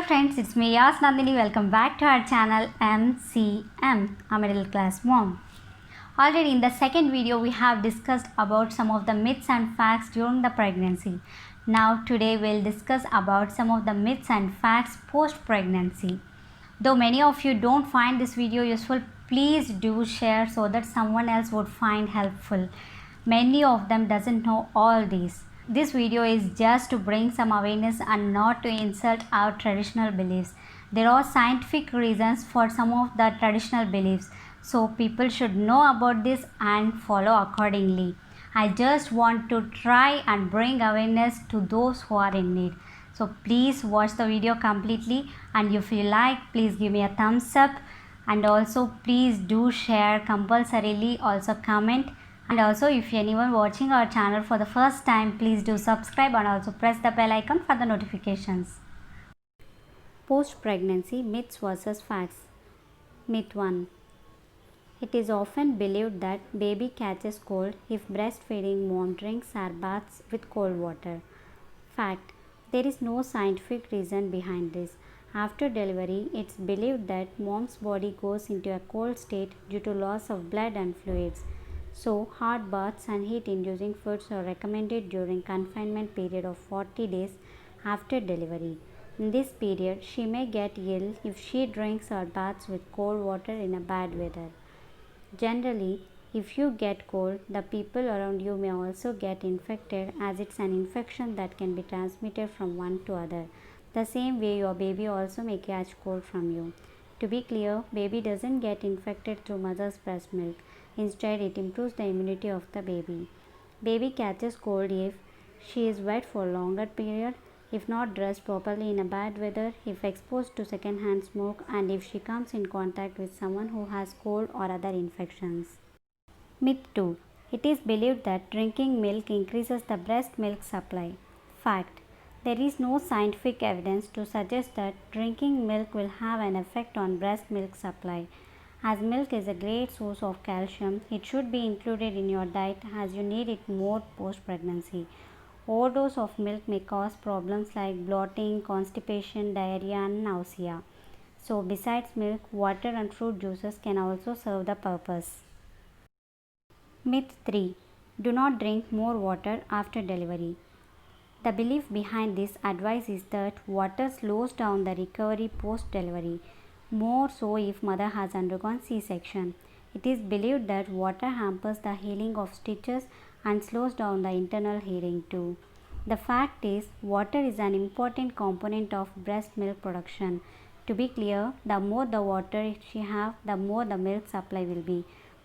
friends, it's me Yas Nandini. Welcome back to our channel MCM, a middle class mom. Already in the second video we have discussed about some of the myths and facts during the pregnancy. Now today we'll discuss about some of the myths and facts post pregnancy. Though many of you don't find this video useful, please do share so that someone else would find helpful. Many of them doesn't know all these. This video is just to bring some awareness and not to insult our traditional beliefs. There are scientific reasons for some of the traditional beliefs, so people should know about this and follow accordingly. I just want to try and bring awareness to those who are in need. So please watch the video completely, and if you like, please give me a thumbs up, and also please do share compulsorily, also comment. And also, if anyone watching our channel for the first time, please do subscribe and also press the bell icon for the notifications. Post-pregnancy myths versus facts. Myth 1. It is often believed that baby catches cold if breastfeeding mom drinks or baths with cold water. Fact. There is no scientific reason behind this. After delivery, it's believed that mom's body goes into a cold state due to loss of blood and fluids. So, hot baths and heat-inducing foods are recommended during confinement period of 40 days after delivery. In this period, she may get ill if she drinks or baths with cold water in a bad weather. Generally, if you get cold, the people around you may also get infected, as it's an infection that can be transmitted from one to other. The same way your baby also may catch cold from you. To be clear, baby doesn't get infected through mother's breast milk. Instead, it improves the immunity of the baby. Baby catches cold if she is wet for a longer period, if not dressed properly in a bad weather, if exposed to second-hand smoke, and if she comes in contact with someone who has cold or other infections. Myth 2. It is believed that drinking milk increases the breast milk supply. Fact. There is no scientific evidence to suggest that drinking milk will have an effect on breast milk supply. As milk is a great source of calcium, it should be included in your diet as you need it more post-pregnancy. Overdose of milk may cause problems like bloating, constipation, diarrhea, and nausea. So besides milk, water and fruit juices can also serve the purpose. Myth 3. Do not drink more water after delivery. The belief behind this advice is that water slows down the recovery post-delivery, more so if mother has undergone C-section. It is believed that water hampers the healing of stitches and slows down the internal healing too. The fact is, water is an important component of breast milk production. To be clear, the more the water she have, the more the milk supply will be.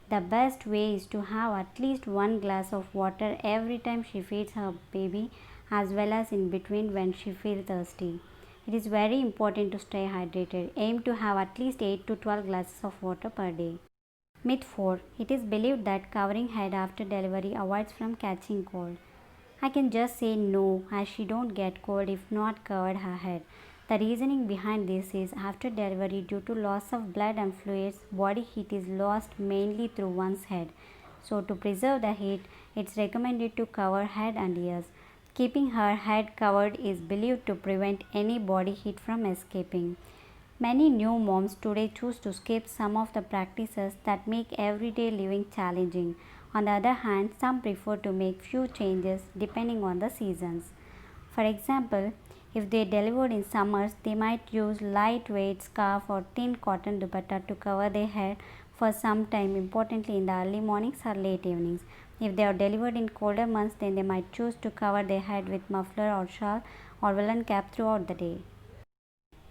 The best way is to have at least 1 glass of water every time she feeds her baby, as well as in between when she feels thirsty. It is very important to stay hydrated. Aim to have at least 8 to 12 glasses of water per day. Myth 4. It is believed that covering head after delivery avoids from catching cold. I can just say no, as she don't get cold if not covered her head. The reasoning behind this is after delivery, due to loss of blood and fluids, body heat is lost mainly through one's head. So to preserve the heat, it's recommended to cover head and ears. Keeping her head covered is believed to prevent any body heat from escaping. Many new moms today choose to skip some of the practices that make everyday living challenging. On the other hand, some prefer to make few changes depending on the seasons. For example, if they delivered in summers, they might use lightweight scarf or thin cotton dupatta to cover their head for some time, importantly in the early mornings or late evenings. If they are delivered in colder months, then they might choose to cover their head with muffler or shawl or woolen cap throughout the day.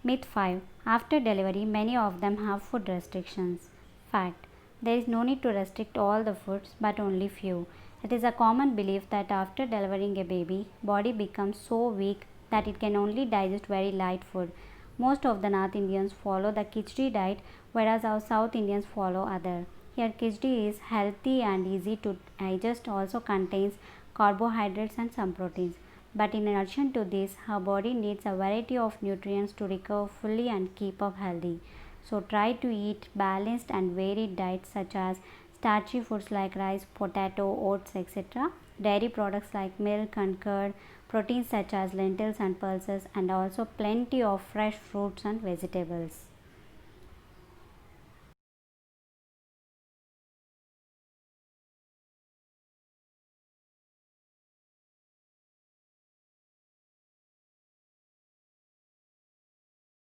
Myth 5. After delivery, many of them have food restrictions. Fact. There is no need to restrict all the foods, but only few. It is a common belief that after delivering a baby, body becomes so weak that it can only digest very light food. Most of the North Indians follow the khichdi diet, whereas our South Indians follow other. Here khichdi is healthy and easy to digest, also contains carbohydrates and some proteins. But in addition to this, her body needs a variety of nutrients to recover fully and keep up healthy. So try to eat balanced and varied diets such as starchy foods like rice, potato, oats, etc. Dairy products like milk and curd, proteins such as lentils and pulses, and also plenty of fresh fruits and vegetables.